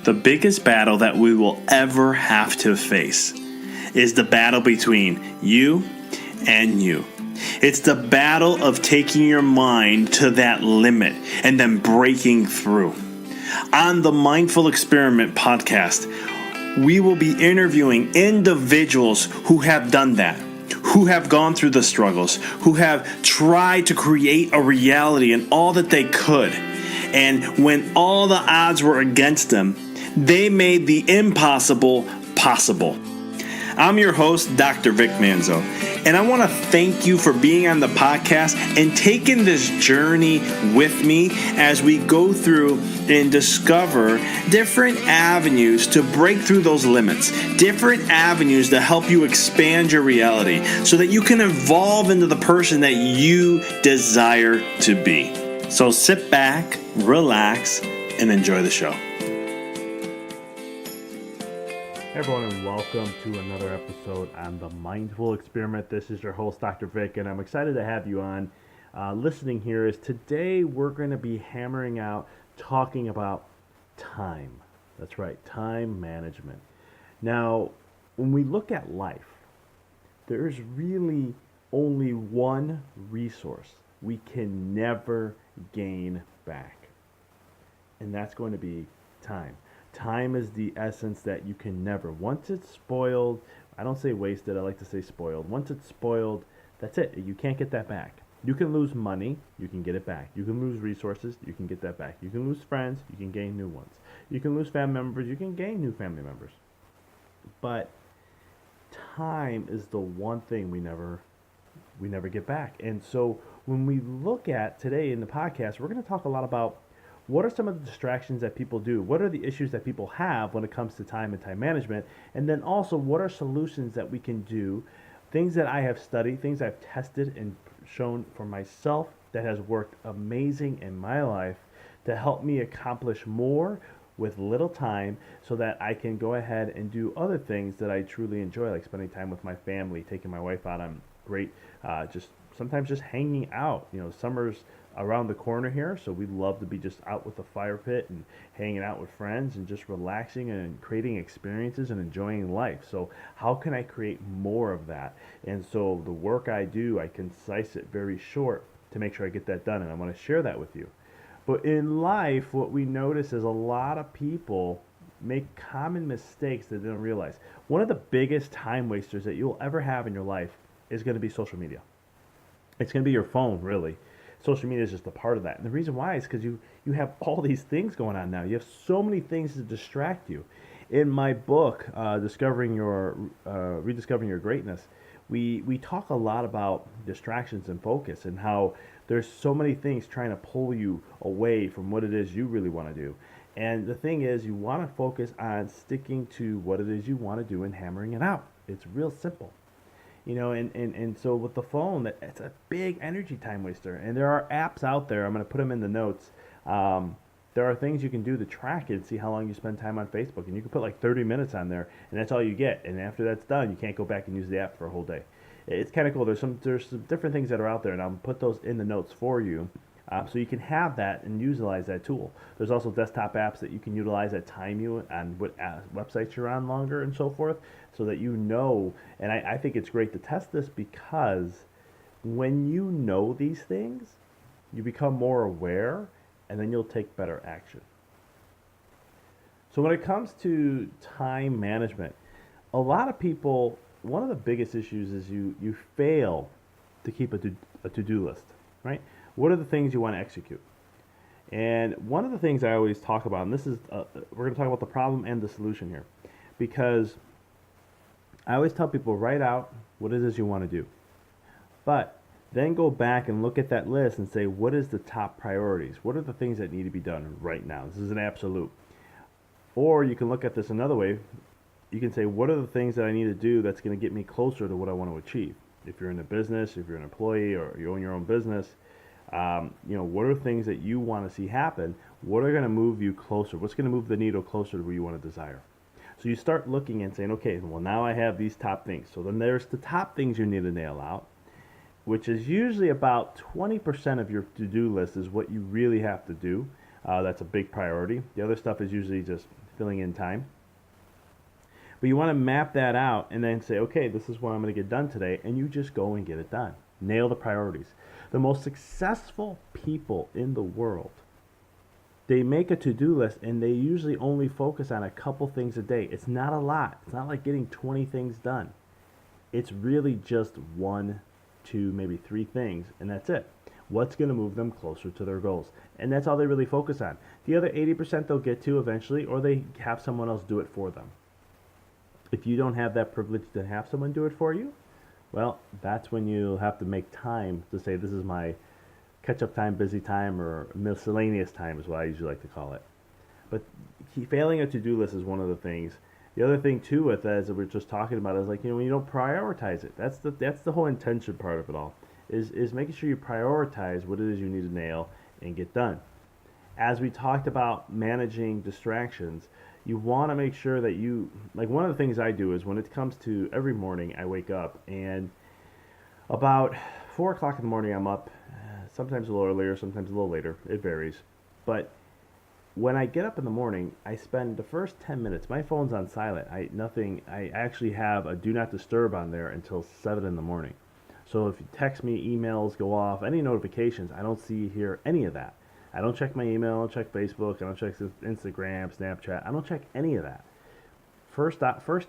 The biggest battle that we will ever have to face is the battle between you and you. It's the battle of taking your mind to that limit and then breaking through. On the Mindful Experiment podcast, we will be interviewing individuals who have done that, who have gone through the struggles, who have tried to create a reality in all that they could. And when all the odds were against them, they made the impossible possible. I'm your host, Dr. Vic Manzo, and I want to thank you for being on the podcast and taking this journey with me as we go through and discover different avenues to break through those limits, different avenues to help you expand your reality so that you can evolve into the person that you desire to be. So sit back, relax, and enjoy the show. Hey everyone, and welcome to another episode on the Mindful Experiment. This is your host, Dr. Vic, and I'm excited to have you on. Listening here is today we're going to be hammering out, talking about time. That's right, time management. Now, when we look at life, there's really only one resource we can never gain back, and that's going to be time. Time is the essence that you can never, once it's spoiled, I don't say wasted, I like to say spoiled. Once it's spoiled, that's it. You can't get that back. You can lose money, you can get it back. You can lose resources, you can get that back. You can lose friends, you can gain new ones. You can lose family members, you can gain new family members. But time is the one thing we never get back. And so when we look at today in the podcast, we're going to talk a lot about what are some of the distractions that people do? What are the issues that people have when it comes to time and time management? And then also, what are solutions that we can do? Things that I have studied, things I've tested and shown for myself that has worked amazing in my life to help me accomplish more with little time so that I can go ahead and do other things that I truly enjoy, like spending time with my family, taking my wife out on great, sometimes just hanging out. You know, summer's around the corner here, so we love to be just out with the fire pit and hanging out with friends and just relaxing and creating experiences and enjoying life. So how can I create more of that? And so the work I do, I concise it very short to make sure I get that done, and I want to share that with you. But in life, what we notice is a lot of people make common mistakes that they don't realize. One of the biggest time wasters that you'll ever have in your life is going to be social media. It's going to be your phone, really. Social media is just a part of that. And the reason why is because you have all these things going on now. You have so many things to distract you. In my book, Rediscovering Your Greatness, we talk a lot about distractions and focus and how there's so many things trying to pull you away from what it is you really want to do. And the thing is, you want to focus on sticking to what it is you want to do and hammering it out. It's real simple. You know, and so with the phone, it's a big energy time waster. And there are apps out there, I'm going to put them in the notes. There are things you can do to track it and see how long you spend time on Facebook. And you can put like 30 minutes on there, and that's all you get. And after that's done, you can't go back and use the app for a whole day. It's kind of cool. There's some different things that are out there, and I'll put those in the notes for you. So you can have that and utilize that tool. There's also desktop apps that you can utilize that time you on what websites you're on longer and so forth, so that you know. And I think it's great to test this because when you know these things, you become more aware, and then you'll take better action. So when it comes to time management, a lot of people, one of the biggest issues is you fail to keep a to-do list, right? What are the things you want to execute? And one of the things I always talk about, and this is, we're going to talk about the problem and the solution here, because I always tell people, write out what it is you want to do. But then go back and look at that list and say, what is the top priorities? What are the things that need to be done right now? This is an absolute. Or you can look at this another way. You can say, what are the things that I need to do that's going to get me closer to what I want to achieve? If you're in a business, if you're an employee, or you own your own business, what are things that you want to see happen? What are going to move you closer? What's going to move the needle closer to where you want to desire? So you start looking and saying, okay, well, now I have these top things. So then there's the top things you need to nail out, which is usually about 20% of your to-do list is what you really have to do. That's a big priority. The other stuff is usually just filling in time. But you want to map that out and then say, okay, this is what I'm going to get done today, and you just go and get it done. Nail the priorities. The most successful people in the world, they make a to-do list and they usually only focus on a couple things a day. It's not a lot. It's not like getting 20 things done. It's really just 1, 2, maybe 3 things, and that's it. What's going to move them closer to their goals? And that's all they really focus on. The other 80% they'll get to eventually, or they have someone else do it for them. If you don't have that privilege to have someone do it for you, well, that's when you'll have to make time to say, this is my catch-up time, busy time, or miscellaneous time is what I usually like to call it. But failing a to-do list is one of the things. The other thing too with that, as we're just talking about, is like, when you don't prioritize it. That's the whole intention part of it all. Is making sure you prioritize what it is you need to nail and get done. As we talked about managing distractions, you want to make sure that like one of the things I do is when it comes to every morning I wake up and about 4 o'clock in the morning I'm up, sometimes a little earlier, sometimes a little later, it varies. But when I get up in the morning, I spend the first 10 minutes, my phone's on silent. I actually have a do not disturb on there until 7 in the morning. So if you text me, emails go off, any notifications, I don't see here any of that. I don't check my email, I don't check Facebook, I don't check Instagram, Snapchat, I don't check any of that. First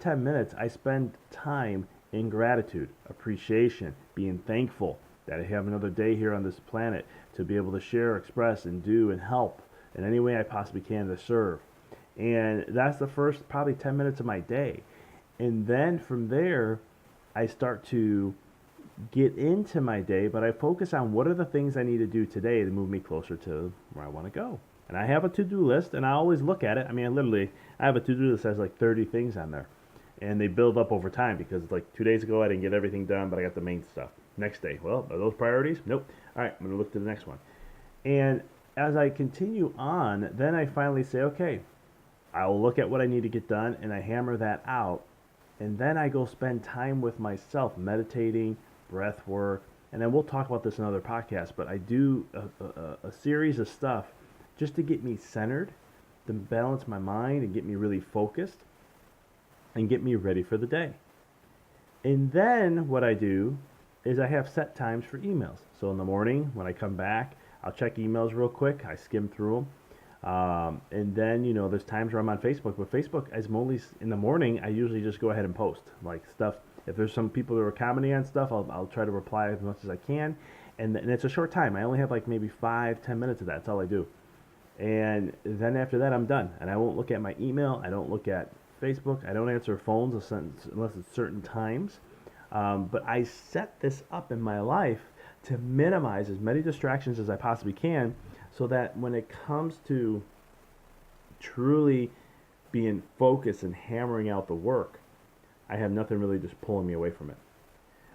10 minutes, I spend time in gratitude, appreciation, being thankful that I have another day here on this planet to be able to share, express, and do and help in any way I possibly can to serve. And that's the first probably 10 minutes of my day. And then from there, I start to get into my day, but I focus on what are the things I need to do today to move me closer to where I want to go. And I have a to-do list, and I always look at it. I mean, I have a to-do list that has like 30 things on there. And they build up over time because it's like 2 days ago I didn't get everything done, but I got the main stuff. Next day, well, are those priorities? Nope. All right, I'm going to look to the next one. And as I continue on, then I finally say, okay, I'll look at what I need to get done, and I hammer that out. And then I go spend time with myself, meditating, breath work, and then we'll talk about this in another podcast, but I do a series of stuff just to get me centered, to balance my mind and get me really focused and get me ready for the day. And then what I do is I have set times for emails. So in the morning when I come back, I'll check emails real quick. I skim through them. And then, there's times where I'm on Facebook, but Facebook, as mostly in the morning, I usually just go ahead and post like stuff. If there's some people that are commenting on stuff, I'll try to reply as much as I can. And it's a short time. I only have like maybe 5-10 minutes of that. That's all I do. And then after that, I'm done. And I won't look at my email. I don't look at Facebook. I don't answer phones unless it's certain times. But I set this up in my life to minimize as many distractions as I possibly can so that when it comes to truly being focused and hammering out the work, I have nothing really just pulling me away from it.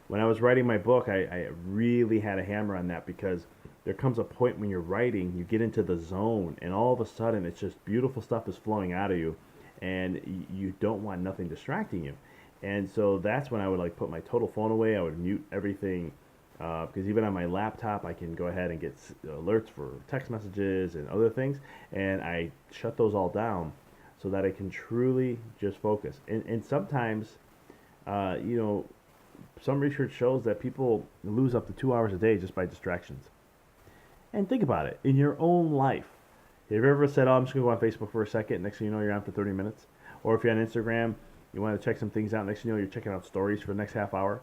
When I was writing my book, I really had a hammer on that because there comes a point when you're writing, you get into the zone, and all of a sudden it's just beautiful stuff is flowing out of you, and you don't want nothing distracting you. And so that's when I would like put my total phone away. I would mute everything because even on my laptop, I can go ahead and get alerts for text messages and other things, and I shut those all down so that I can truly just focus. And sometimes, some research shows that people lose up to 2 hours a day just by distractions. And think about it. In your own life, have you ever said, I'm just going to go on Facebook for a second, next thing you know, you're on for 30 minutes? Or if you're on Instagram, you want to check some things out, next thing you know, you're checking out stories for the next half hour?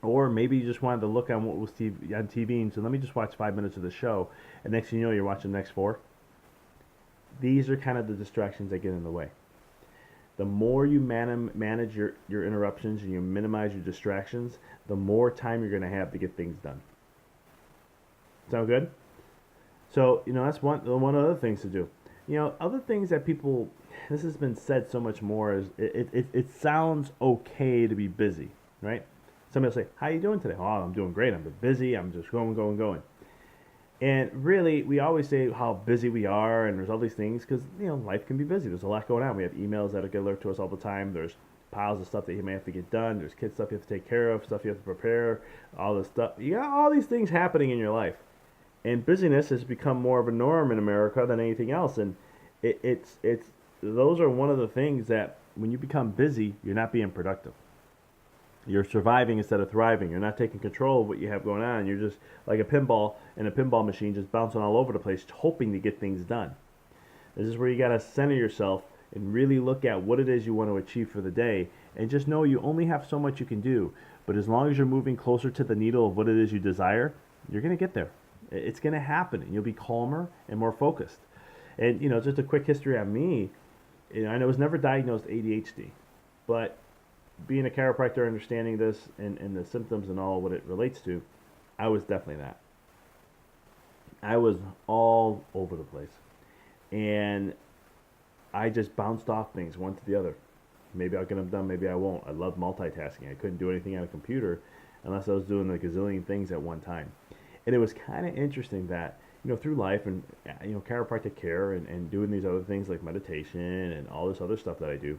Or maybe you just wanted to look on what was on TV, and so let me just watch 5 minutes of the show, and next thing you know, you're watching the next 4. These are kind of the distractions that get in the way. The more you manage your interruptions and you minimize your distractions, the more time you're going to have to get things done. Sound good? So, that's one of the other things to do. Other things that people, this has been said so much more, is it sounds okay to be busy, right? Somebody will say, how you doing today? Oh, I'm doing great. I'm busy. I'm just going. And really, we always say how busy we are, and there's all these things because, life can be busy. There's a lot going on. We have emails that get alert to us all the time. There's piles of stuff that you may have to get done. There's kids stuff you have to take care of, stuff you have to prepare, all this stuff. You got all these things happening in your life. And busyness has become more of a norm in America than anything else. And it's those are one of the things that when you become busy, you're not being productive. You're surviving instead of thriving. You're not taking control of what you have going on. You're just like a pinball in a pinball machine, just bouncing all over the place, hoping to get things done. This is where you got to center yourself and really look at what it is you want to achieve for the day, and just know you only have so much you can do. But as long as you're moving closer to the needle of what it is you desire, you're going to get there. It's going to happen, and you'll be calmer and more focused. And just a quick history on me. I was never diagnosed ADHD, but being a chiropractor, understanding this and the symptoms and all what it relates to, I was definitely that. I was all over the place. And I just bounced off things one to the other. Maybe I'll get them done, maybe I won't. I love multitasking. I couldn't do anything on a computer unless I was doing a gazillion things at one time. And it was kind of interesting that, through life and, chiropractic care and doing these other things like meditation and all this other stuff that I do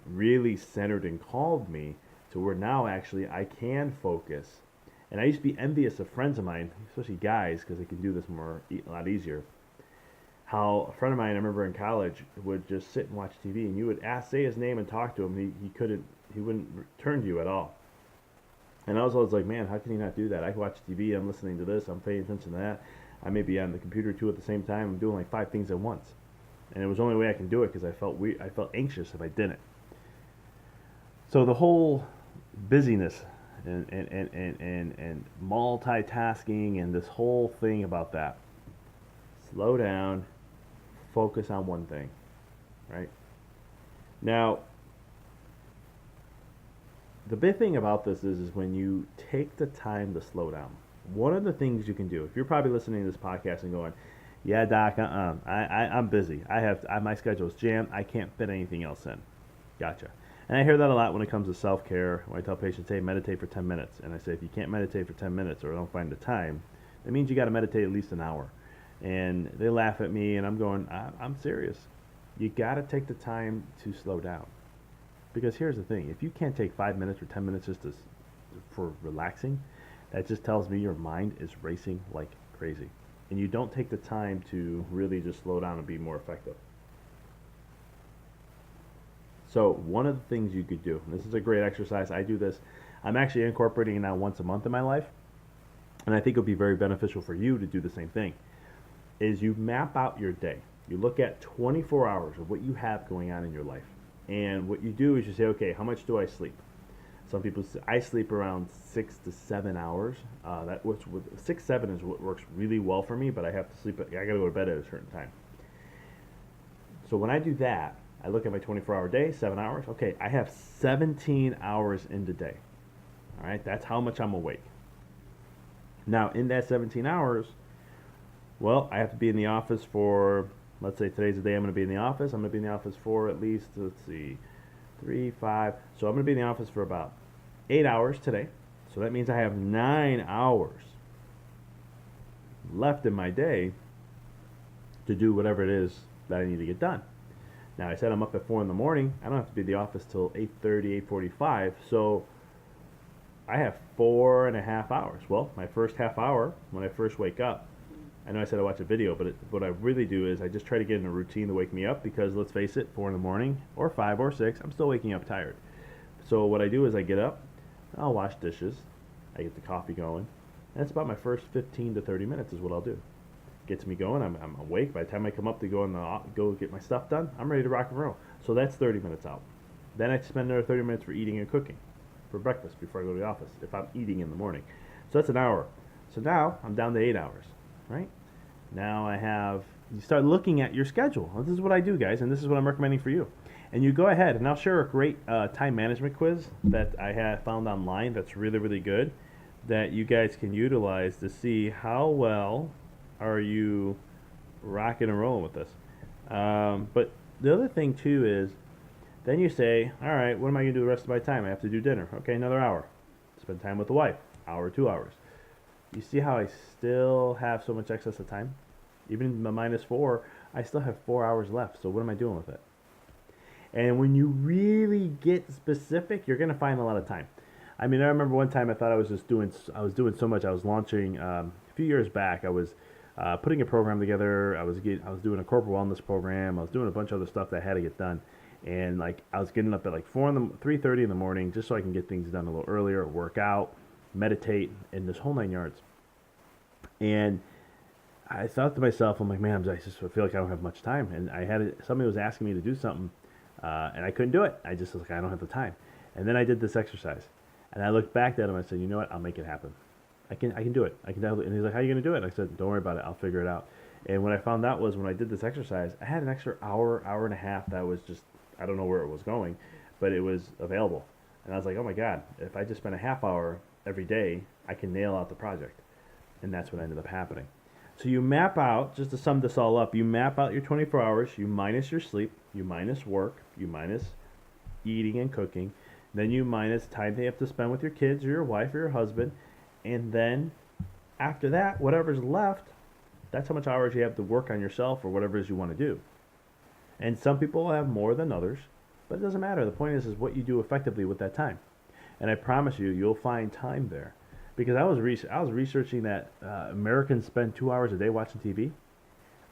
really centered and called me to where now actually I can focus. And I used to be envious of friends of mine, especially guys, because they can do this a lot easier. How a friend of mine, I remember in college, would just sit and watch TV, and you would say his name and talk to him, he wouldn't turn to you at all. And I was always like, man, how can he not do that? I can watch TV, I'm listening to this, I'm paying attention to that. I may be on the computer too at the same time. I'm doing like 5 things at once, and it was the only way I can do it because I felt anxious if I didn't. So the whole busyness and multitasking and this whole thing about that. Slow down, focus on one thing, right? Now, the big thing about this is when you take the time to slow down. One of the things you can do, if you're probably listening to this podcast and going, yeah, doc, I'm busy. My schedule's jammed. I can't fit anything else in. Gotcha. And I hear that a lot when it comes to self-care. When I tell patients, hey, meditate for 10 minutes. And I say, if you can't meditate for 10 minutes or don't find the time, that means you got to meditate at least an hour. And they laugh at me, and I'm going, I'm serious. You got to take the time to slow down. Because here's the thing. If you can't take 5 minutes or 10 minutes for relaxing, that just tells me your mind is racing like crazy. And you don't take the time to really just slow down and be more effective. So one of the things you could do, and this is a great exercise, I do this, I'm actually incorporating it now once a month in my life, and I think it would be very beneficial for you to do the same thing, is you map out your day. You look at 24 hours of what you have going on in your life. And what you do is you say, okay, how much do I sleep? Some people say, I sleep around 6 to 7 hours. 6-7 is what works really well for me, but I have to sleep. I got to go to bed at a certain time. So when I do that, I look at my 24-hour day, 7 hours. Okay, I have 17 hours in the day. All right, that's how much I'm awake. Now, in that 17 hours, well, I have to be in the office for, let's say today's the day I'm going to be in the office. I'm going to be in the office for at least, 3, 5. So I'm going to be in the office for about 8 hours today. So that means I have 9 hours left in my day to do whatever it is that I need to get done. Now, I said I'm up at 4 in the morning. I don't have to be in the office till 8:30, 8:45. So I have 4.5 hours. Well, my first half hour, when I first wake up, I know I said I watch a video, but what I really do is I just try to get in a routine to wake me up because, let's face it, 4 in the morning, or 5 or 6, I'm still waking up tired. So what I do is I get up, I'll wash dishes, I get the coffee going, and it's about my first 15 to 30 minutes is what I'll do. Gets me going, I'm awake. By the time I come up to go get my stuff done, I'm ready to rock and roll. So that's 30 minutes out. Then I spend another 30 minutes for eating and cooking for breakfast before I go to the office, if I'm eating in the morning. So that's an hour. So now I'm down to 8 hours. Right? Now you start looking at your schedule. This is what I do, guys, and this is what I'm recommending for you. And you go ahead, and I'll share a great time management quiz that I have found online that's really, really good that you guys can utilize to see how well are you rocking and rolling with this. But the other thing, too, is then you say, all right, what am I going to do the rest of my time? I have to do dinner. Okay, another hour. Spend time with the wife. Hour, 2 hours. You see how I still have so much excess of time? Even in my -4, I still have 4 hours left. So what am I doing with it? And when you really get specific, you're going to find a lot of time. I mean, I remember one time I thought I was doing so much. I was launching, a few years back, I was putting a program together. I was doing a corporate wellness program. I was doing a bunch of other stuff that I had to get done. And like I was getting up at like 3:30 in the morning just so I can get things done a little earlier, work out, meditate, and this whole 9 yards. And I thought to myself, I'm like, man, I just feel like I don't have much time. And somebody was asking me to do something, and I couldn't do it. I just was like, I don't have the time. And then I did this exercise, and I looked back at him. I said, you know what? I'll make it happen. I can do it. I can definitely. And he's like, how are you going to do it? I said, don't worry about it. I'll figure it out. And what I found out was when I did this exercise, I had an extra hour and a half that was just, I don't know where it was going, but it was available. And I was like, oh my God, if I just spend a half hour every day, I can nail out the project. And that's what ended up happening. So you map out, just to sum this all up, you map out your 24 hours, you minus your sleep, you minus work, you minus eating and cooking, then you minus time that you have to spend with your kids or your wife or your husband, and then after that, whatever's left, that's how much hours you have to work on yourself or whatever it is you want to do. And some people have more than others, but it doesn't matter. The point is what you do effectively with that time. And I promise you, you'll find time there. Because I was researching that Americans spend 2 hours a day watching TV.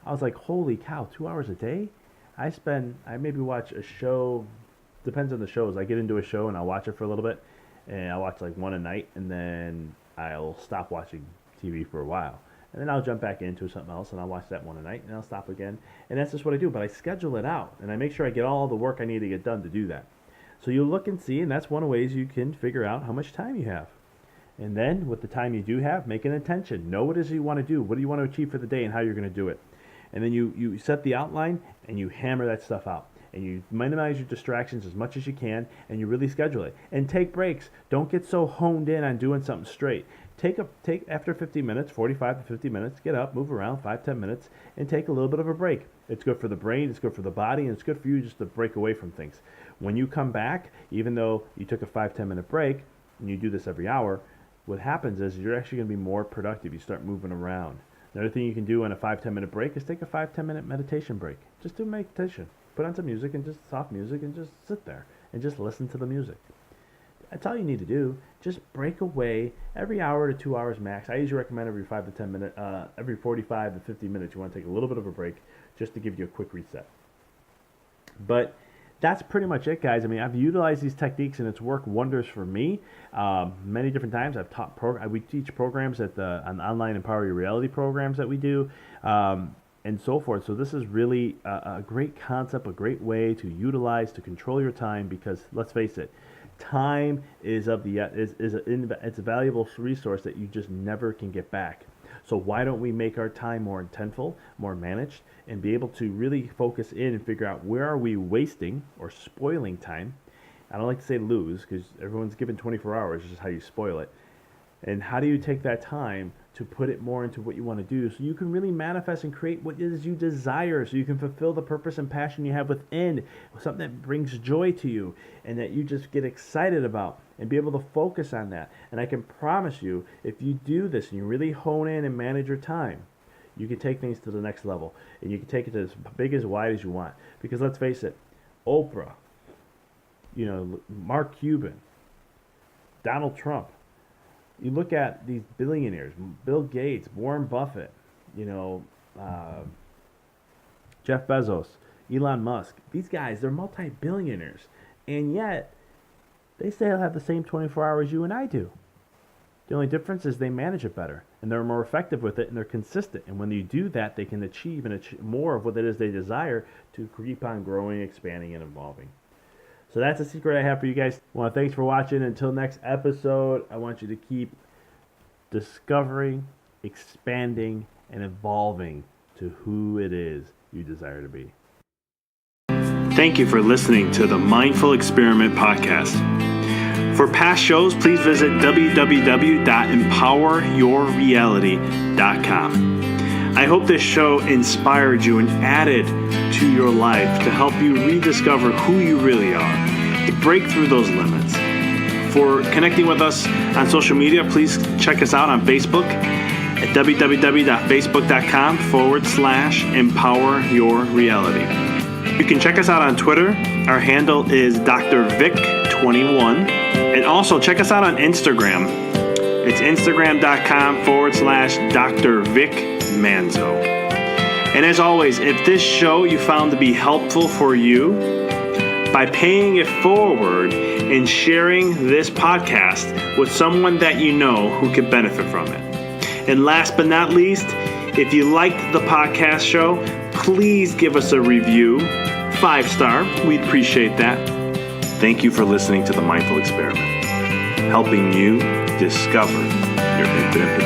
I was like, holy cow, 2 hours a day? I maybe watch a show, depends on the shows. I get into a show and I'll watch it for a little bit, and I'll watch like one a night, and then I'll stop watching TV for a while. And then I'll jump back into something else, and I'll watch that one a night, and I'll stop again. And that's just what I do, but I schedule it out, and I make sure I get all the work I need to get done to do that. So you look and see, and that's one of the ways you can figure out how much time you have. And then, with the time you do have, make an intention. Know what it is you want to do. What do you want to achieve for the day and how you're going to do it. And then you set the outline and you hammer that stuff out. And you minimize your distractions as much as you can, and you really schedule it. And take breaks. Don't get so honed in on doing something straight. Take after 50 minutes, 45 to 50 minutes, get up, move around 5-10 minutes, and take a little bit of a break. It's good for the brain, it's good for the body, and it's good for you just to break away from things. When you come back, even though you took a 5-10 minute break, and you do this every hour, what happens is you're actually going to be more productive. You start moving around. Another thing you can do on a 5-10 minute break is take a 5-10 minute meditation break. Just do meditation. Put on some music and just soft music and just sit there and just listen to the music. That's all you need to do. Just break away every hour to 2 hours max. I usually recommend every 5 to 10 minutes, every 45 to 50 minutes. You want to take a little bit of a break just to give you a quick reset. But that's pretty much it, guys. I mean, I've utilized these techniques and it's worked wonders for me. Many different times I've taught we teach programs at on online Empower Your Reality programs that we do, and so forth. So this is really a great concept, a great way to utilize to control your time, because let's face it, time is it's a valuable resource that you just never can get back. So why don't we make our time more intentful, more managed, and be able to really focus in and figure out where are we wasting or spoiling time. I don't like to say lose, because everyone's given 24 hours, which is how you spoil it. And how do you take that time to put it more into what you want to do so you can really manifest and create what it is you desire, so you can fulfill the purpose and passion you have within, something that brings joy to you and that you just get excited about, and be able to focus on that. And I can promise you, if you do this and you really hone in and manage your time, you can take things to the next level, and you can take it as big, as wide as you want. Because let's face it, Oprah, Mark Cuban, Donald Trump, you look at these billionaires, Bill Gates, Warren Buffett, Jeff Bezos, Elon Musk. These guys, they're multi-billionaires, and yet they still have the same 24 hours you and I do. The only difference is they manage it better, and they're more effective with it, and they're consistent. And when you do that, they can achieve more of what it is they desire to keep on growing, expanding, and evolving. So that's a secret I have for you guys. Well, thanks for watching. Until next episode, I want you to keep discovering, expanding, and evolving to who it is you desire to be. Thank you for listening to the Mindful Experiment Podcast. For past shows, please visit www.empoweryourreality.com. I hope this show inspired you and added to your life to help you rediscover who you really are, to break through those limits. For connecting with us on social media, please check us out on Facebook at www.facebook.com/empoweryourreality. You can check us out on Twitter. Our handle is Dr. Vic21. And also check us out on Instagram. It's Instagram.com/Dr. Vic Manzo. And as always, if this show you found to be helpful for you, by paying it forward and sharing this podcast with someone that you know who could benefit from it. And last but not least, if you liked the podcast show, please give us a review, 5-star. We'd appreciate that. Thank you for listening to The Mindful Experiment, helping you discover your infinite potential.